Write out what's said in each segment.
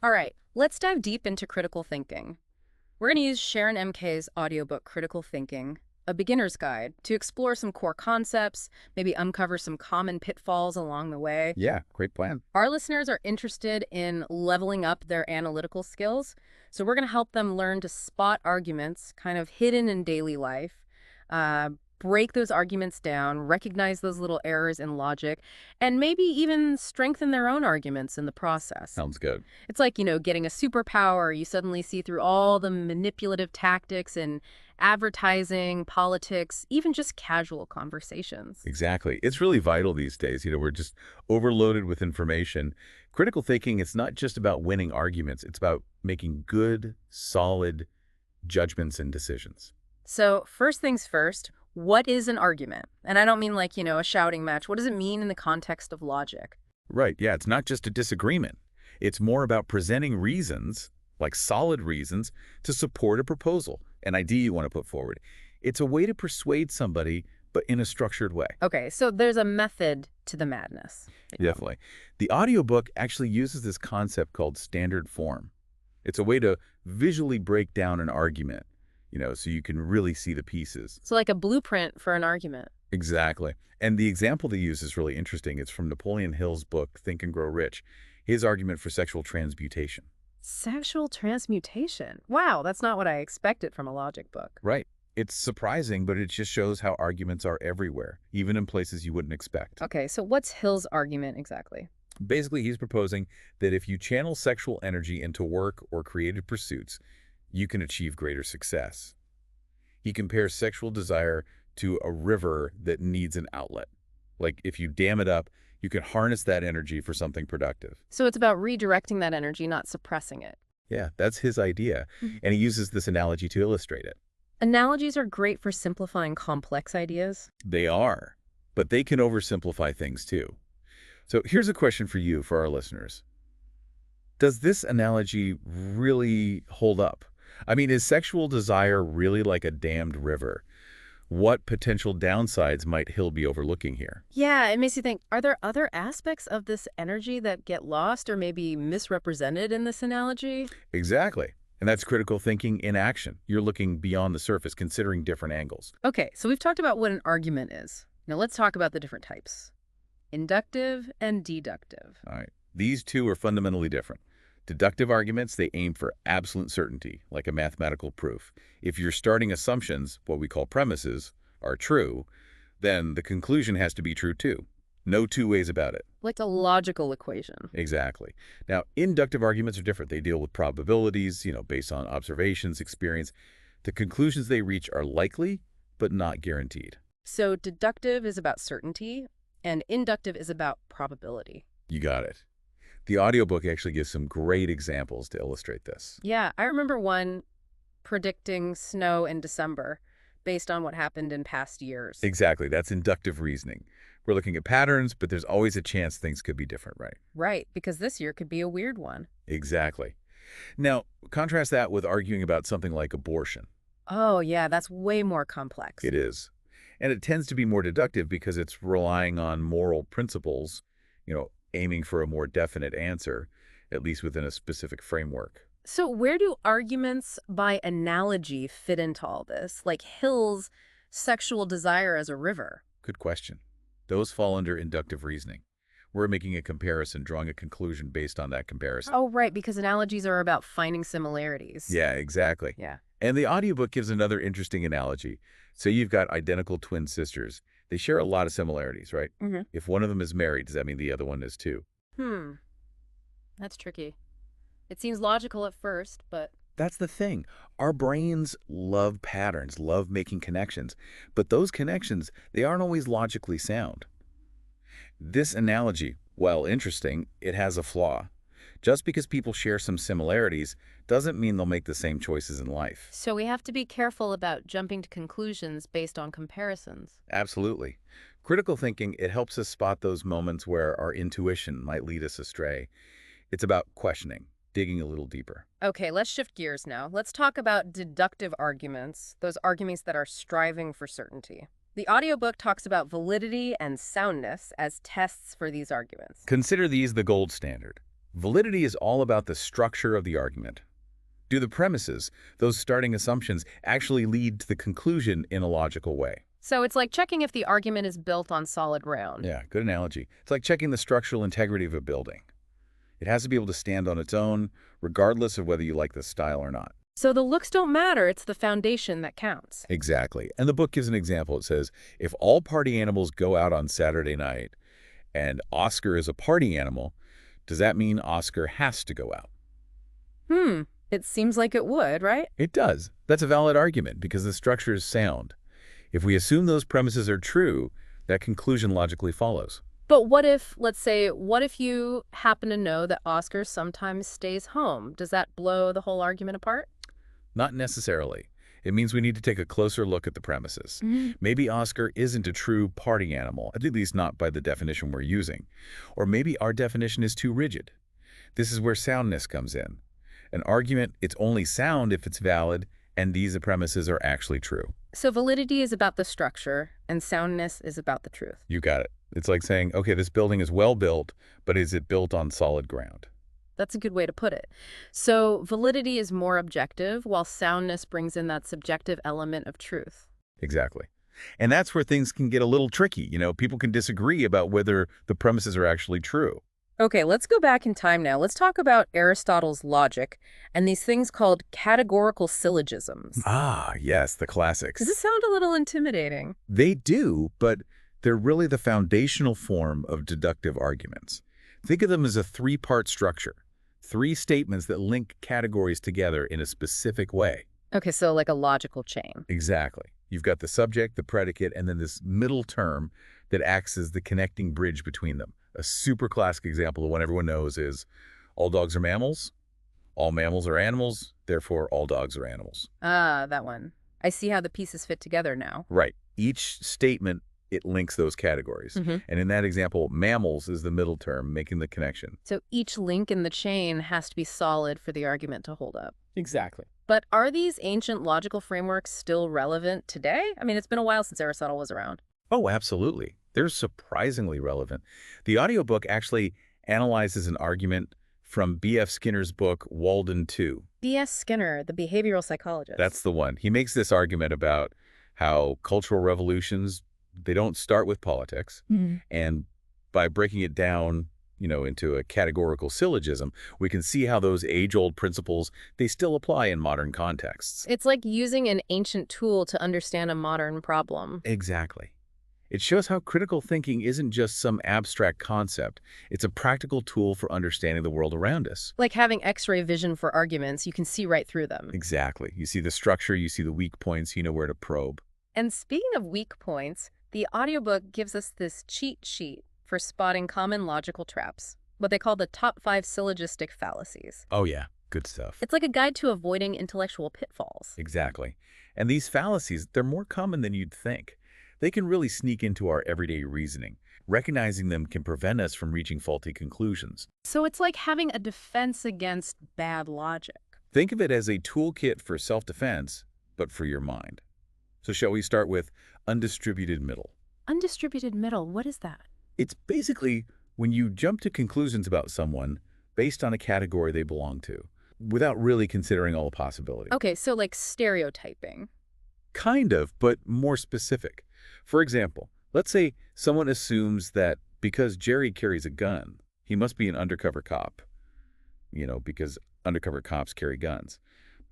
All right, let's dive deep into critical thinking. We're going to use Sharon MK's audiobook Critical Thinking, a beginner's guide, to explore some core concepts, maybe uncover some common pitfalls along the way. Yeah, great plan. Our listeners are interested in leveling up their analytical skills, so we're going to help them learn to spot arguments kind of hidden in daily life, uh, break those arguments down, recognize those little errors in logic, and maybe even strengthen their own arguments in the process. Sounds good. It's like, getting a superpower. You suddenly see through all the manipulative tactics in advertising, politics, even just casual conversations. Exactly. It's really vital these days. We're just overloaded with information. Critical thinking, it's not just about winning arguments. It's about making good, solid judgments and decisions. So, first things first, what is an argument? And I don't mean like, a shouting match. What does it mean in the context of logic? Right. Yeah, it's not just a disagreement. It's more about presenting reasons, like solid reasons, to support a proposal, an idea you want to put forward. It's a way to persuade somebody, but in a structured way. Okay, so there's a method to the madness. Definitely. The audiobook actually uses this concept called standard form. It's a way to visually break down an argument, so you can really see the pieces. So like a blueprint for an argument. Exactly. And the example they use is really interesting. It's from Napoleon Hill's book, Think and Grow Rich, his argument for sexual transmutation. Sexual transmutation. Wow, that's not what I expected from a logic book. Right. It's surprising, but it just shows how arguments are everywhere, even in places you wouldn't expect. Okay, so what's Hill's argument exactly? Basically, he's proposing that if you channel sexual energy into work or creative pursuits, you can achieve greater success. He compares sexual desire to a river that needs an outlet. Like if you dam it up, you can harness that energy for something productive. So it's about redirecting that energy, not suppressing it. Yeah, that's his idea. Mhm. And he uses this analogy to illustrate it. Analogies are great for simplifying complex ideas. They are, but they can oversimplify things too. So here's a question for you, for our listeners. Does this analogy really hold up? I mean, is sexual desire really like a dammed river? What potential downsides might Hill be overlooking here? Yeah, it makes you think, are there other aspects of this energy that get lost or maybe misrepresented in this analogy? Exactly. And that's critical thinking in action. You're looking beyond the surface, considering different angles. Okay, so we've talked about what an argument is. Now let's talk about the different types. Inductive and deductive. All right. These two are fundamentally different. Deductive arguments, they aim for absolute certainty, like a mathematical proof. If your starting assumptions, what we call premises, are true, then the conclusion has to be true too. No two ways about it. Like a logical equation. Exactly. Now, inductive arguments are different. They deal with probabilities, based on observations, experience. The conclusions they reach are likely, but not guaranteed. So deductive is about certainty, and inductive is about probability. You got it. The audiobook actually gives some great examples to illustrate this. Yeah, I remember one predicting snow in December based on what happened in past years. Exactly. That's inductive reasoning. We're looking at patterns, but there's always a chance things could be different, right? Right, because this year could be a weird one. Exactly. Now, contrast that with arguing about something like abortion. Oh, yeah, that's way more complex. It is. And it tends to be more deductive because it's relying on moral principles, aiming for a more definite answer, at least within a specific framework. So where do arguments by analogy fit into all this? Like Hill's sexual desire as a river. Good question. Those fall under inductive reasoning. We're making a comparison, drawing a conclusion based on that comparison. Oh, right, because analogies are about finding similarities. Yeah, exactly. Yeah. And the audiobook gives another interesting analogy. Say you've got identical twin sisters. They share a lot of similarities, right? Mm-hmm. If one of them is married, does that mean the other one is too? That's tricky. It seems logical at first, but That's the thing. Our brains love patterns, love making connections. But those connections, they aren't always logically sound. This analogy, while interesting, it has a flaw. Just because people share some similarities doesn't mean they'll make the same choices in life. so we have to be careful about jumping to conclusions based on comparisons. Absolutely. Critical thinking, it helps us spot those moments where our intuition might lead us astray. It's about questioning, digging a little deeper. Okay, let's shift gears now. Let's talk about deductive arguments, those arguments that are striving for certainty. The audiobook talks about validity and soundness as tests for these arguments. Consider these the gold standard. Validity is all about the structure of the argument. Do the premises, those starting assumptions, actually lead to the conclusion in a logical way? So it's like checking if the argument is built on solid ground. Yeah, good analogy. It's like checking the structural integrity of a building. It has to be able to stand on its own, regardless of whether you like the style or not. So the looks don't matter, it's the foundation that counts. Exactly. And the book gives an example. It says, if all party animals go out on Saturday night and Oscar is a party animal, does that mean Oscar has to go out? It seems like it would, right? It does. That's a valid argument because the structure is sound. If we assume those premises are true, that conclusion logically follows. But what if, let's say, what if you happen to know that Oscar sometimes stays home? Does that blow the whole argument apart? Not necessarily. It means we need to take a closer look at the premises. Maybe Oscar isn't a true party animal, at least not by the definition we're using. Or maybe our definition is too rigid. This is where soundness comes in. An argument, it's only sound if it's valid, and these premises are actually true. So validity is about the structure, and soundness is about the truth. You got it. It's like saying, okay, this building is well built, but is it built on solid ground? That's a good way to put it. So validity is more objective, while soundness brings in that subjective element of truth. Exactly. And that's where things can get a little tricky. People can disagree about whether the premises are actually true. Okay, let's go back in time now. Let's talk about Aristotle's logic and these things called categorical syllogisms. Ah, yes, the classics. Does this sound a little intimidating? They do, but they're really the foundational form of deductive arguments. Think of them as a three-part structure, three statements that link categories together in a specific way. Okay, so like a logical chain. Exactly. You've got the subject, the predicate, and then this middle term that acts as the connecting bridge between them. A super classic example, the one everyone knows, is all dogs are mammals, all mammals are animals, therefore all dogs are animals. Ah, that one. I see how the pieces fit together now. Right. Each statement, it links those categories. And in that example, mammals is the middle term, making the connection. So each link in the chain has to be solid for the argument to hold up. Exactly. But are these ancient logical frameworks still relevant today? I mean, it's been a while since Aristotle was around. Oh, absolutely. They're surprisingly relevant. The audiobook actually analyzes an argument from B.F. Skinner's book, Walden 2. B.S. Skinner, the behavioral psychologist. That's the one. He makes this argument about how cultural revolutions, they don't start with politics. And by breaking it down, into a categorical syllogism, we can see how those age-old principles, they still apply in modern contexts. It's like using an ancient tool to understand a modern problem. Exactly. It shows how critical thinking isn't just some abstract concept. It's a practical tool for understanding the world around us. Like having X-ray vision for arguments, you can see right through them. Exactly. You see the structure, you see the weak points, you know where to probe. And speaking of weak points, the audiobook gives us this cheat sheet for spotting common logical traps, what they call the top 5 syllogistic fallacies. Oh yeah, good stuff. It's like a guide to avoiding intellectual pitfalls. Exactly. And these fallacies, they're more common than you'd think. They can really sneak into our everyday reasoning. Recognizing them can prevent us from reaching faulty conclusions. So it's like having a defense against bad logic. Think of it as a toolkit for self-defense, but for your mind. So shall we start with undistributed middle? Undistributed middle, what is that? It's basically when you jump to conclusions about someone based on a category they belong to, without really considering all the possibilities. Okay, so like stereotyping. Kind of, but more specific. For example, let's say someone assumes that because Jerry carries a gun, he must be an undercover cop, because undercover cops carry guns.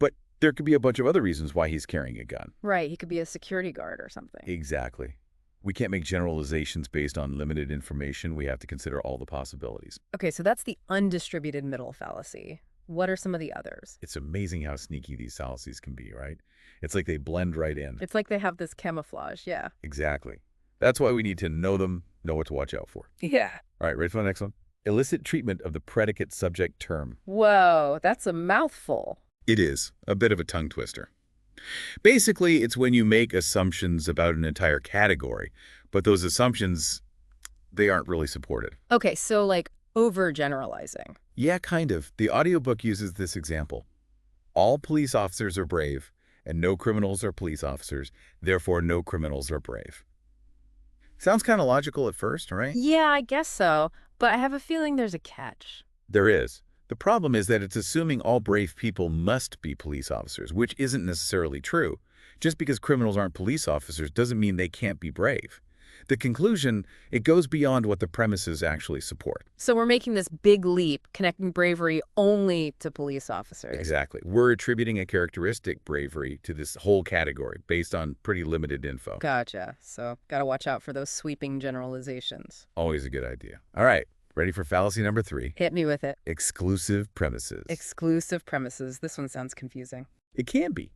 But there could be a bunch of other reasons why he's carrying a gun. Right, he could be a security guard or something. Exactly. We can't make generalizations based on limited information. We have to consider all the possibilities. Okay, so that's the undistributed middle fallacy. What are some of the others? It's amazing how sneaky these fallacies can be, right? It's like they blend right in. It's like they have this camouflage, yeah. Exactly. That's why we need to know them, know what to watch out for. Yeah. All right, ready for the next one? Illicit treatment of the predicate subject term. Whoa, that's a mouthful. It is a bit of a tongue twister. Basically, it's when you make assumptions about an entire category, but those assumptions, they aren't really supported. Okay, so like overgeneralizing. Yeah, kind of. The audiobook uses this example. All police officers are brave, and no criminals are police officers, therefore no criminals are brave. Sounds kind of logical at first, right? Yeah, I guess so, but I have a feeling there's a catch. There is. The problem is that it's assuming all brave people must be police officers, which isn't necessarily true. Just because criminals aren't police officers doesn't mean they can't be brave. The conclusion, it goes beyond what the premises actually support. So we're making this big leap, connecting bravery only to police officers. Exactly. We're attributing a characteristic bravery to this whole category based on pretty limited info. Gotcha. So gotta watch out for those sweeping generalizations. Always a good idea. All right. Ready for fallacy number 3? Hit me with it. Exclusive premises. Exclusive premises. This one sounds confusing. It can be.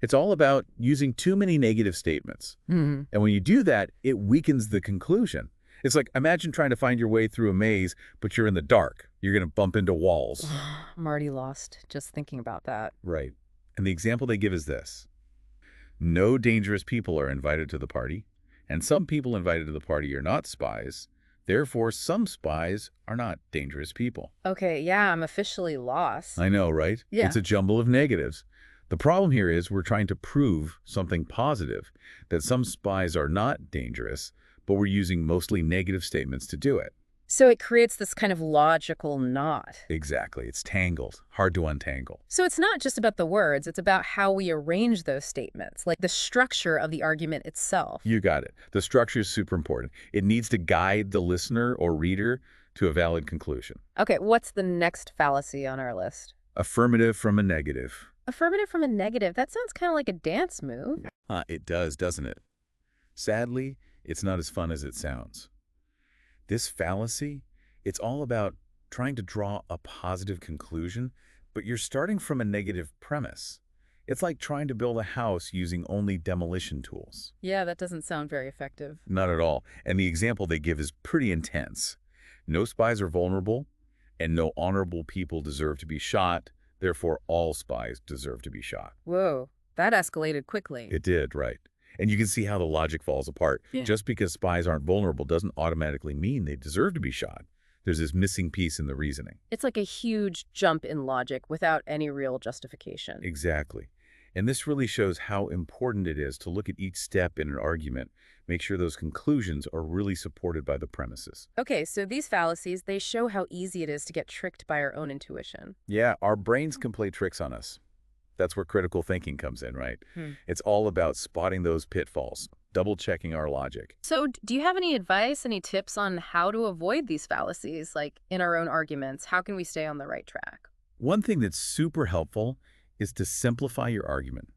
It's all about using too many negative statements. Hmm. And when you do that, it weakens the conclusion. It's like, imagine trying to find your way through a maze, but you're in the dark. You're going to bump into walls. I'm already lost just thinking about that. Right. And the example they give is this. No dangerous people are invited to the party, and some people invited to the party are not spies. Therefore, some spies are not dangerous people. Okay, yeah, I'm officially lost. I know, right? Yeah. It's a jumble of negatives. The problem here is we're trying to prove something positive, that some spies are not dangerous, but we're using mostly negative statements to do it. So it creates this kind of logical knot. Exactly. It's tangled, hard to untangle. So it's not just about the words, it's about how we arrange those statements, like the structure of the argument itself. You got it. The structure is super important. It needs to guide the listener or reader to a valid conclusion. Okay, what's the next fallacy on our list? Affirmative from a negative. Affirmative from a negative. That sounds kind of like a dance move. It does, doesn't it? Sadly, it's not as fun as it sounds. This fallacy, it's all about trying to draw a positive conclusion, but you're starting from a negative premise. It's like trying to build a house using only demolition tools. Yeah, that doesn't sound very effective. Not at all. And the example they give is pretty intense. No spies are vulnerable, and no honorable people deserve to be shot. Therefore, all spies deserve to be shot. Whoa, that escalated quickly. It did, right. And you can see how the logic falls apart. Yeah. Just because spies aren't vulnerable doesn't automatically mean they deserve to be shot. There's this missing piece in the reasoning. It's like a huge jump in logic without any real justification. Exactly. And this really shows how important it is to look at each step in an argument, make sure those conclusions are really supported by the premises. Okay, so these fallacies, they show how easy it is to get tricked by our own intuition. Yeah, our brains can play tricks on us. That's where critical thinking comes in, right? It's all about spotting those pitfalls, double-checking our logic. So do you have any advice, any tips on how to avoid these fallacies, like in our own arguments? How can we stay on the right track? One thing that's super helpful is to simplify your argument.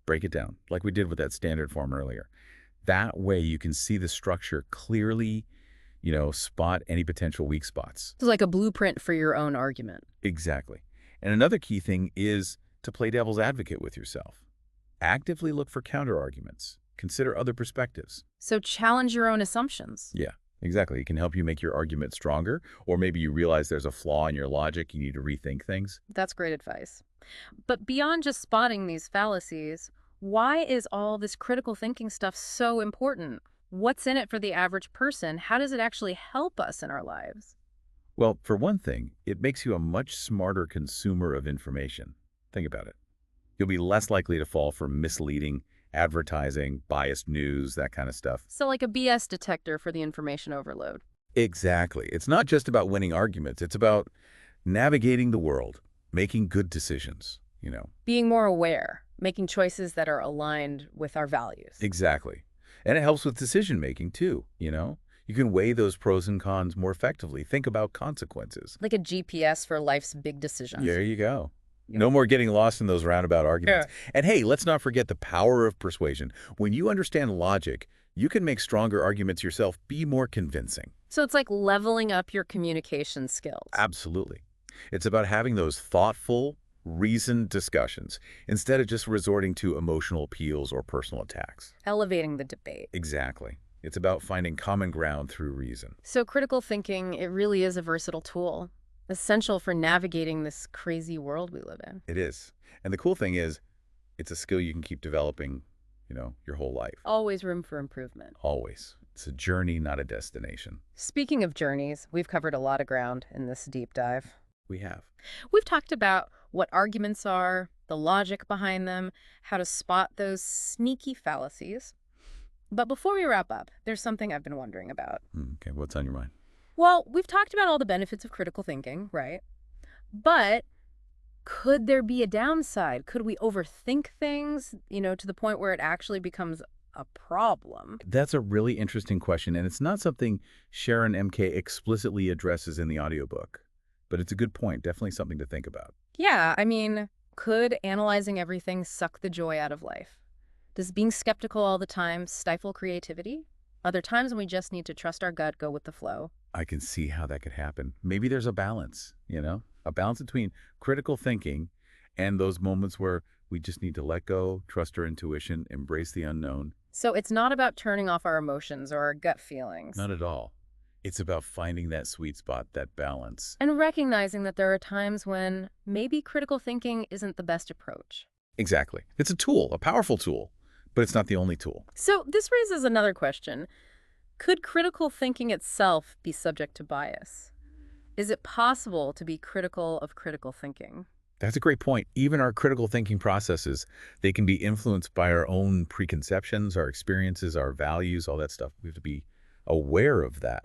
Break it down, like we did with that standard form earlier. That way you can see the structure clearly, spot any potential weak spots. It's like a blueprint for your own argument. Exactly. And another key thing is to play devil's advocate with yourself. Actively look for counterarguments. Consider other perspectives. So challenge your own assumptions. Yeah, exactly. It can help you make your argument stronger, or maybe you realize there's a flaw in your logic, you need to rethink things. That's great advice. But beyond just spotting these fallacies, why is all this critical thinking stuff so important? What's in it for the average person? How does it actually help us in our lives? Well, for one thing, it makes you a much smarter consumer of information. Think about it. You'll be less likely to fall for misleading advertising, biased news, that kind of stuff. So like a BS detector for the information overload. Exactly. It's not just about winning arguments. It's about navigating the world, making good decisions, Being more aware, making choices that are aligned with our values. Exactly. And it helps with decision-making, too, You can weigh those pros and cons more effectively. Think about consequences. Like a GPS for life's big decisions. There you go. No more getting lost in those roundabout arguments. Yeah. And hey, let's not forget the power of persuasion. When you understand logic, you can make stronger arguments yourself, be more convincing. So it's like leveling up your communication skills. Absolutely. It's about having those thoughtful, reasoned discussions instead of just resorting to emotional appeals or personal attacks. Elevating the debate. Exactly. It's about finding common ground through reason. So critical thinking, it really is a versatile tool. Essential for navigating this crazy world we live in. It is. And the cool thing is, it's a skill you can keep developing, your whole life. Always room for improvement. Always. It's a journey, not a destination. Speaking of journeys, we've covered a lot of ground in this deep dive. We have. We've talked about what arguments are, the logic behind them, how to spot those sneaky fallacies. But before we wrap up, there's something I've been wondering about. Okay, what's on your mind? Well, we've talked about all the benefits of critical thinking, right? But could there be a downside? Could we overthink things, to the point where it actually becomes a problem? That's a really interesting question, and it's not something Sharon MK explicitly addresses in the audiobook. But it's a good point, definitely something to think about. Yeah, I mean, could analyzing everything suck the joy out of life? Does being skeptical all the time stifle creativity? Are there times when we just need to trust our gut, go with the flow? I can see how that could happen. Maybe there's a balance, a balance between critical thinking and those moments where we just need to let go, trust our intuition, embrace the unknown. So it's not about turning off our emotions or our gut feelings, Not at all. It's about finding that sweet spot, that balance. and recognizing that there are times when maybe critical thinking isn't the best approach. Exactly. It's a tool, a powerful tool, but it's not the only tool. So this raises another question. Could critical thinking itself be subject to bias? Is it possible to be critical of critical thinking? That's a great point. Even our critical thinking processes, they can be influenced by our own preconceptions, our experiences, our values, all that stuff. We have to be aware of that.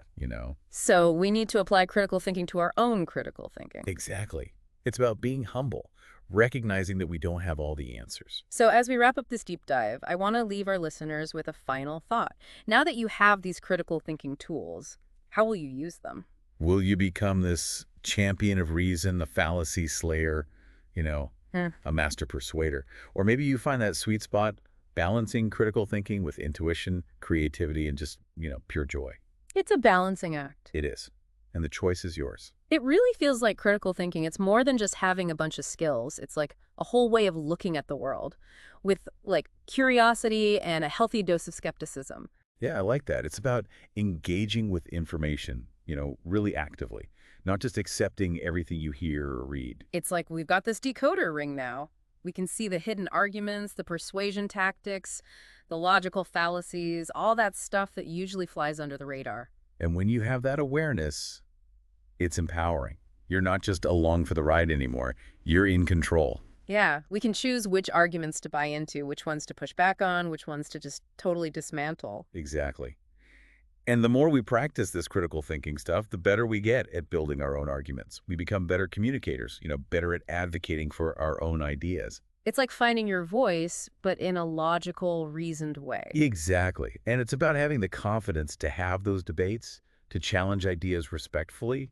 So we need to apply critical thinking to our own critical thinking. Exactly. It's about being humble, recognizing that we don't have all the answers. So as we wrap up this deep dive, I want to leave our listeners with a final thought. Now that you have these critical thinking tools, how will you use them? Will you become this champion of reason, a fallacy slayer, you know, Hmm. a master persuader? Or maybe you find that sweet spot balancing critical thinking with intuition, creativity, and just, pure joy. It's a balancing act. It is. And the choice is yours. It really feels like critical thinking. It's more than just having a bunch of skills. It's like a whole way of looking at the world with like curiosity and a healthy dose of skepticism. Yeah, I like that. It's about engaging with information, really actively, not just accepting everything you hear or read. It's like we've got this decoder ring now. We can see the hidden arguments, the persuasion tactics, the logical fallacies, all that stuff that usually flies under the radar. And when you have that awareness, it's empowering. You're not just along for the ride anymore. You're in control. Yeah, we can choose which arguments to buy into, which ones to push back on, which ones to just totally dismantle. Exactly. And the more we practice this critical thinking stuff, the better we get at building our own arguments. We become better communicators, better at advocating for our own ideas. It's like finding your voice, but in a logical, reasoned way. Exactly. And it's about having the confidence to have those debates, to challenge ideas respectfully,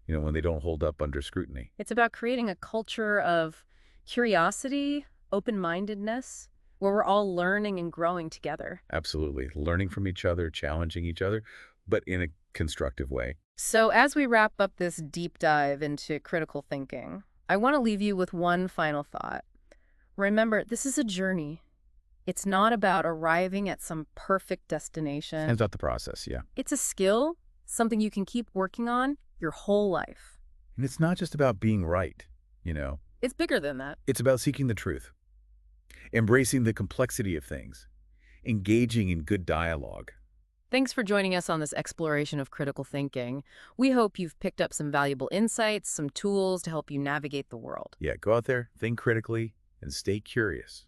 when they don't hold up under scrutiny. It's about creating a culture of curiosity, open-mindedness, where we're all learning and growing together. Absolutely. Learning from each other, challenging each other, but in a constructive way. So as we wrap up this deep dive into critical thinking, I want to leave you with one final thought. Remember, this is a journey. It's not about arriving at some perfect destination. Hands out the process, yeah. It's a skill, something you can keep working on your whole life. And it's not just about being right. It's bigger than that. It's about seeking the truth, embracing the complexity of things, engaging in good dialogue. Thanks for joining us on this exploration of critical thinking. We hope you've picked up some valuable insights, some tools to help you navigate the world. Yeah, go out there, think critically, and stay curious.